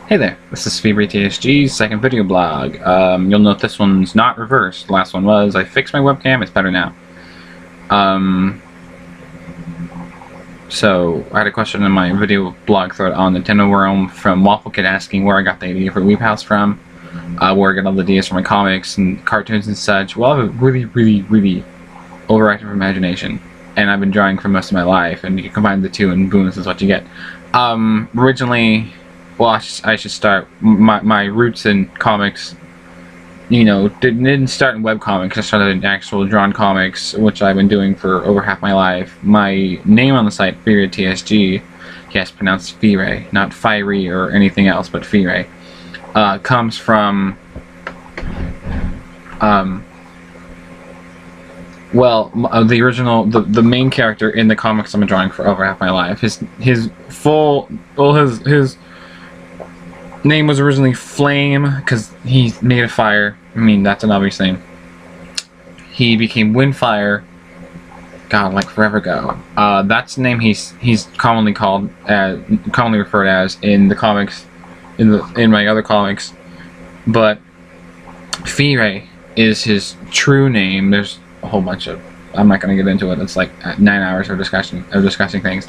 Hey there, this is FyreeTSG's second video blog. You'll note this one's not reversed. The last one was. I fixed my webcam, it's better now. So, I had a question in my video blog thread on Nintendo Realm from Waffle Kid asking where I got the idea for Wii-Pals from, where I got all the ideas for my comics and cartoons and such. Well, I have a really overactive imagination, and I've been drawing for most of my life, and you can combine the two and boom, this is what you get. Originally, well, I should start. My roots in comics, you know, didn't start in webcomics. I started in actual drawn comics, which I've been doing for over half my life. My name on the site, FyreeTSG, yes, pronounced Fyre, not Fiery or anything else, but Fyre, comes from, well, the original, the main character in the comics I've been drawing for over half my life. His name was originally Flame because he made a fire. I mean, that's an obvious name. He became Windfire, God, like forever ago. That's the name he's commonly referred as in the comics, in my other comics. But Fyre is his true name. There's a whole bunch of, I'm not going to get into it. It's like 9 hours of discussing things.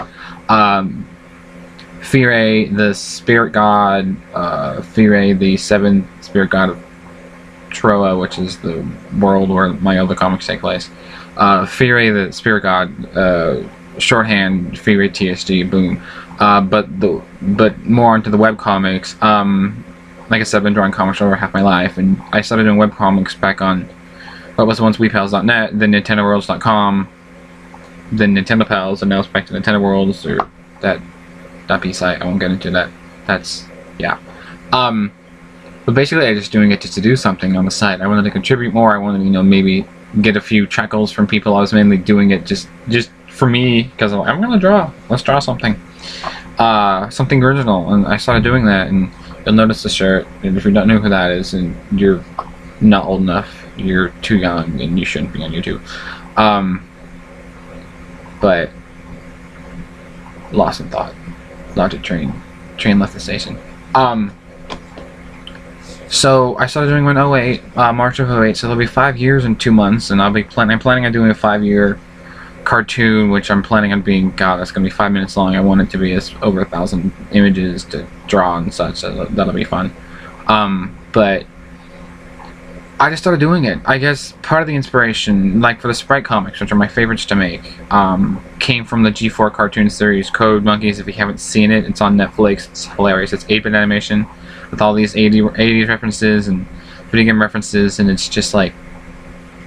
Fyre, the spirit god, Fyre, the seventh spirit god of Troa, which is the world where my other comics take place. Fyre, the spirit god, shorthand, FyreeTSG, boom. But more into the webcomics. Like I said, I've been drawing comics over half my life, and I started doing webcomics back on what was once Wii-Pals.net, then NintendoWorlds.com, then Nintendo Pals, and now it's back to Nintendo Worlds, or that .p site. I won't get into that. That's, yeah. But basically, I'm just doing it just to do something on the site. I wanted to contribute more. I wanted to, you know, maybe get a few chuckles from people. I was mainly doing it just for me, because I'm gonna draw. Let's draw something. Something original. And I started doing that, and you'll notice the shirt. And if you don't know who that is, and you're not old enough, you're too young, and you shouldn't be on YouTube. But lost in thought. Logic train left the station. So I started doing one in 08, March of 08, so there'll be 5 years and 2 months, and I'm planning on doing a 5-year cartoon, which I'm planning on being, God, that's gonna be 5 minutes long. I want it to be over 1,000 images to draw and such, so that'll be fun. But I just started doing it. I guess part of the inspiration, like for the Sprite comics, which are my favorites to make, came from the G4 cartoon series Code Monkeys. If you haven't seen it, it's on Netflix. It's hilarious. It's 8-bit animation with all these 80s references and video game references, and it's just like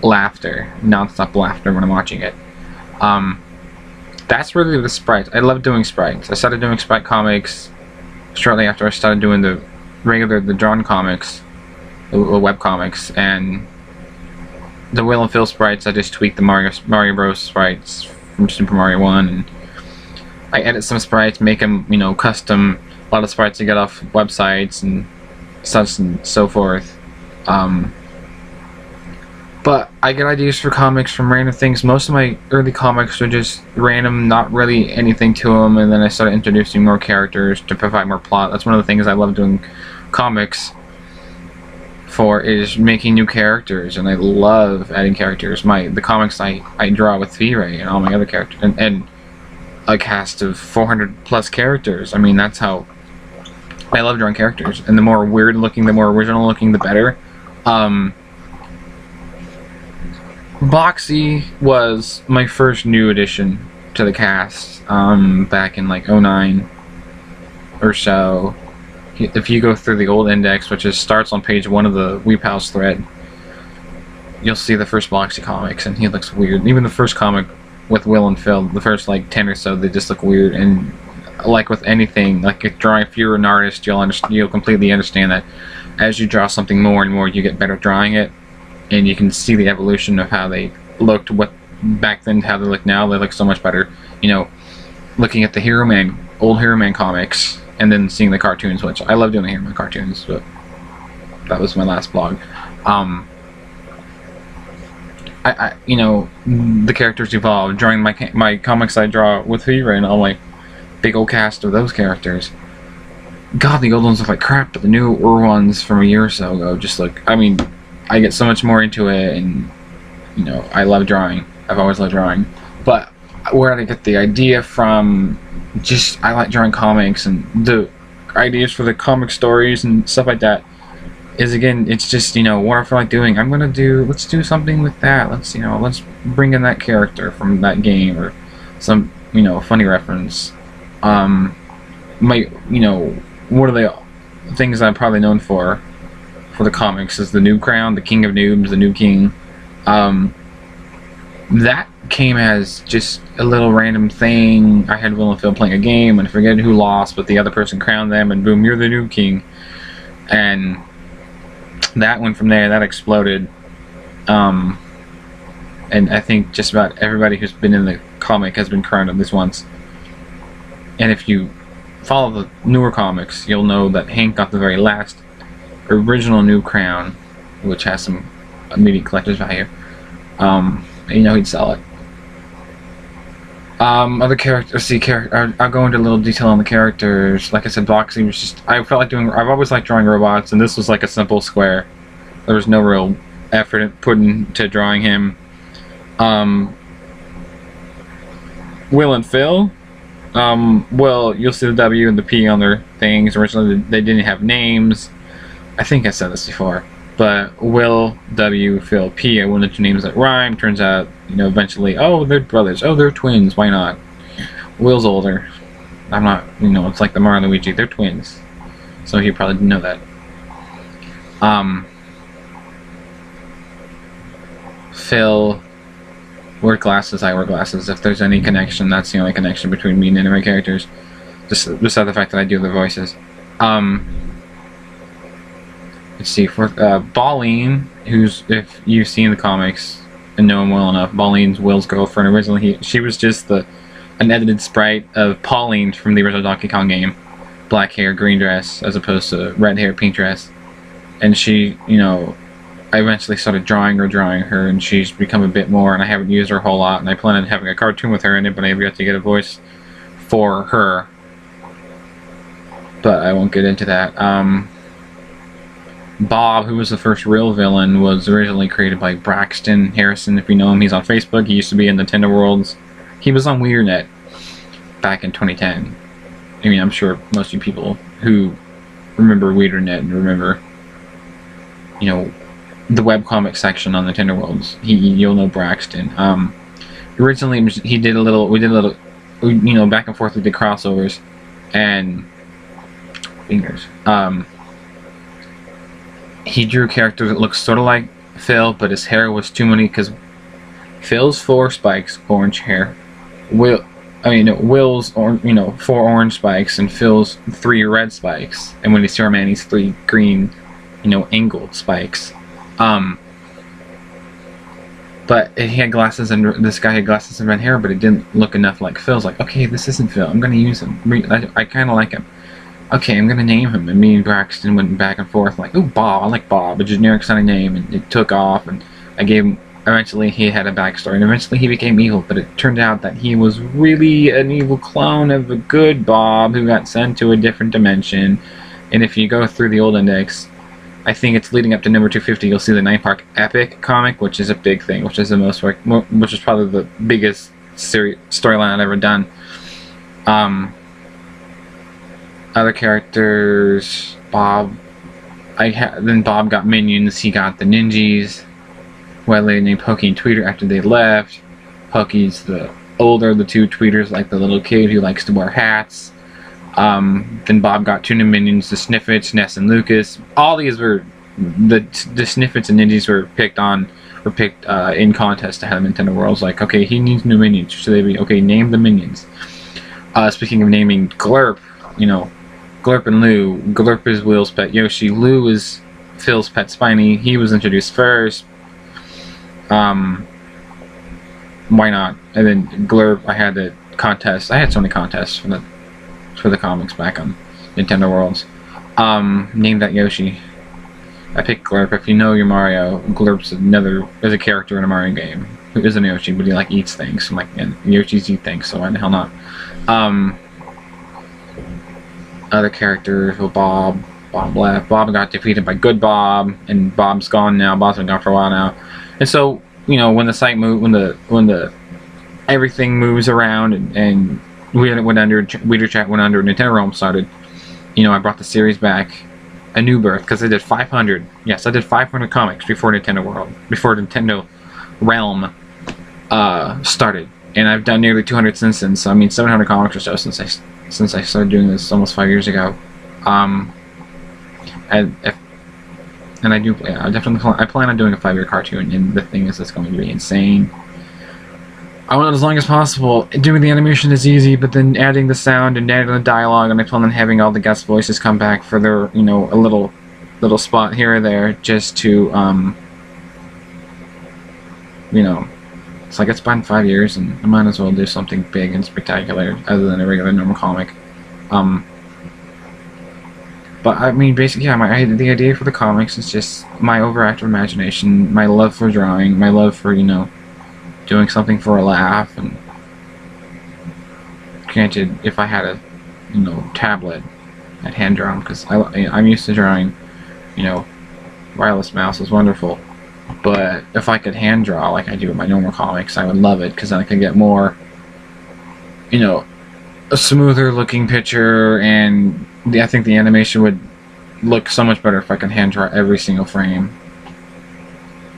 laughter, non-stop laughter when I'm watching it. That's really the Sprites. I love doing Sprites. I started doing Sprite comics shortly after I started doing the drawn comics, the web comics, and the Will and Phil sprites. I just tweaked the Mario Bros sprites from Super Mario 1, and I edit some sprites, make them, you know, custom. A lot of sprites you get off websites and such and so forth. But I get ideas for comics from random things. Most of my early comics are just random, not really anything to them, and then I started introducing more characters to provide more plot. That's one of the things I love doing comics for, is making new characters, and I love adding characters. The comics I draw with Fyre and all my other characters, and a cast of 400 plus characters. I mean, that's how I love drawing characters, and the more weird looking, the more original looking, the better. Boxy was my first new addition to the cast, back in like 09 or so. If you go through the old index, which starts on page 1 of the Wii-Pals thread, you'll see the first Boxy comics, and he looks weird. Even the first comic with Will and Phil, the first like 10 or so, they just look weird. And like with anything, like if you're an artist, you'll completely understand that as you draw something more and more, you get better drawing it, and you can see the evolution of how they looked back then to how they look now. They look so much better. You know, looking at the old Hero Man comics, and then seeing the cartoons, which I love doing the Hero Man cartoons, but that was my last blog. You know, the characters evolve. Drawing my comics I draw with Fyre and all my big old cast of those characters. God, the old ones look like crap, but the newer ones from a year or so ago just look. I mean, I get so much more into it, and you know, I love drawing. I've always loved drawing, but where did I get the idea from? Just I like drawing comics, and the ideas for the comic stories and stuff like that is, again, it's just, you know, what I feel like doing. Let's do something with that. Let's bring in that character from that game, or some, you know, funny reference. One of the things I'm probably known for the comics is the Noob Crown, the King of Noobs, the Noob King. That came as just a little random thing. I had Will and Phil playing a game, and I forget who lost, but the other person crowned them, and boom, you're the Noob King. And that went from there. That exploded. And I think just about everybody who's been in the comic has been crowned at least once. And if you follow the newer comics, you'll know that Hank got the very last original Noob Crown, which has some immediate collector's value. You know, he'd sell it. Other characters, I'll go into a little detail on the characters. Like I said, Boxy was just, I felt like I've always liked drawing robots, and this was like a simple square. There was no real effort put into drawing him. Will and Phil. Well, you'll see the W and the P on their things. Originally, they didn't have names. I think I said this before. But Will, W, Phil, P, I wanted two names that rhyme. Turns out, you know, eventually, oh, they're brothers. Oh, they're twins. Why not? Will's older. I'm not, you know, it's like the Mario and Luigi. They're twins. So he probably didn't know that. Phil wear glasses, I wear glasses. If there's any connection, that's the only connection between me and my characters. Just besides the fact that I do their voices. Let's see, for Pauline, who's, if you've seen the comics and know him well enough, Pauline's Will's girlfriend. Originally, she was just an edited sprite of Pauline from the original Donkey Kong game. Black hair, green dress, as opposed to red hair, pink dress. And she, you know, I eventually started drawing her, and she's become a bit more, and I haven't used her a whole lot, and I plan on having a cartoon with her in it, but I've yet to get a voice for her. But I won't get into that. Bob, who was the first real villain, was originally created by Braxton Harrison. If you know him, he's on Facebook. He used to be in Nintendo Worlds. He was on WeirdNet back in 2010. I mean, I'm sure most of you people who remember WeirdNet and remember, you know, the webcomic section on Nintendo Worlds, you'll know Braxton. Originally, we did a little, you know, back and forth. We did crossovers, and fingers. He drew a character that looks sort of like Phil, but his hair was too many, because Phil's 4 spikes, orange hair. Will's, you know, 4 orange spikes, and Phil's 3 red spikes. And when you see our man, he's 3 green, you know, angled spikes. But he had glasses, and this guy had glasses and red hair, but it didn't look enough like Phil's. Like, okay, this isn't Phil. I'm gonna use him. I kind of like him. Okay, I'm gonna name him. And me and Braxton went back and forth, like, oh, Bob. I like Bob. A generic sounding name, and it took off. And I gave him. Eventually, he had a backstory, and eventually he became evil. But it turned out that he was really an evil clone of a good Bob who got sent to a different dimension. And if you go through the old index, I think it's leading up to number 250. You'll see the Night Park Epic comic, which is a big thing, which is which is probably the biggest storyline I've ever done. Other characters, Bob. Then Bob got minions. He got the Ninjas. White lady named Pokey and Tweeter after they left. Pokey's the older of the 2 tweeters, like the little kid who likes to wear hats. Then Bob got 2 new minions, the Sniffits, Ness, and Lucas. All these were the Sniffits and Ninjas were picked in contest to have Nintendo Worlds. Like, okay, he needs new minions. Should they be okay? Name the minions. Speaking of naming, Glurp, you know, Glurp and Lou. Glurp is Will's pet Yoshi. Lou is Phil's pet Spiny. He was introduced first. Why not? And then Glurp, I had the contest. I had so many contests for the comics back on Nintendo Worlds. Named that Yoshi. I picked Glurp. If you know your Mario, Glurp's is a character in a Mario game who isn't Yoshi, but he like eats things. And Yoshis eat things, so why the hell not? other characters. Well, Bob left. Bob got defeated by Good Bob, and Bob's gone now. Bob's been gone for a while now. And so, you know, when the site moved, when the everything moves around, and we went under Weeder Chat went under, Nintendo Realm started. You know, I brought the series back a new birth because I did 500. Yes, I did 500 comics before Nintendo Realm started, and I've done nearly 200 since then. So I mean, 700 comics or so since I started doing this almost 5 years ago. And I do. Yeah, I plan on doing a 5-year cartoon, and the thing is, it's going to be insane. I want it as long as possible. Doing the animation is easy, but then adding the sound and adding the dialogue, and I plan on having all the guest voices come back for their, you know, a little spot here or there, just to, you know, it's like it's been 5 years, and I might as well do something big and spectacular other than a regular normal comic. But I mean, basically, yeah, the idea for the comics is just my overactive imagination, my love for drawing, my love for, you know, doing something for a laugh. And granted, if I had a, you know, tablet, I'd hand draw them, because I'm used to drawing, you know, wireless mouse is wonderful. But if I could hand draw like I do with my normal comics, I would love it, because then I could get more, you know, a smoother looking picture, and I think the animation would look so much better if I could hand draw every single frame.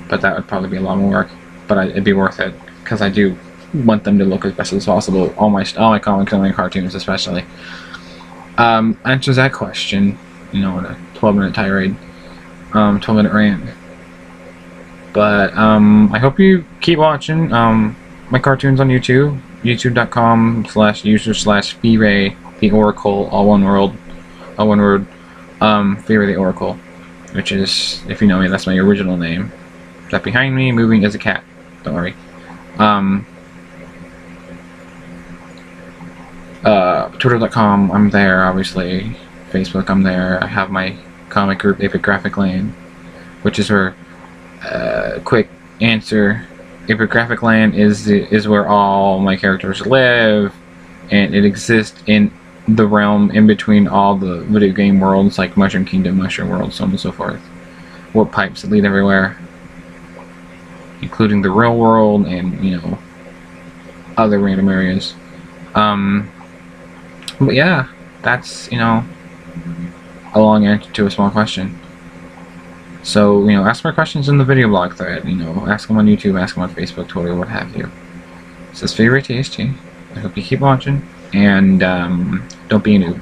But that would probably be a lot more work, but it'd be worth it, because I do want them to look as best as possible. All my comics and my cartoons, especially. Answers that question, you know, in a 12-minute tirade, 12-minute rant. But I hope you keep watching my cartoons on YouTube. YouTube.com/user/Fyre the Oracle, all one word, Fyre the Oracle, which is, if you know me, that's my original name. That behind me moving is a cat. Don't worry. Twitter.com, I'm there, obviously. Facebook, I'm there. I have my comic group, Epic Graphic Land, which is where, quick answer, Epic Graphic Land is where all my characters live, and it exists in the realm in between all the video game worlds, like Mushroom Kingdom, Mushroom World, so on and so forth. Warp pipes that lead everywhere, including the real world and, you know, other random areas. But yeah, that's, you know, a long answer to a small question. So, you know, ask my questions in the video blog thread, you know, ask them on YouTube, ask them on Facebook, Twitter, what have you. This is FyreeTSG. I hope you keep watching, and don't be a noob.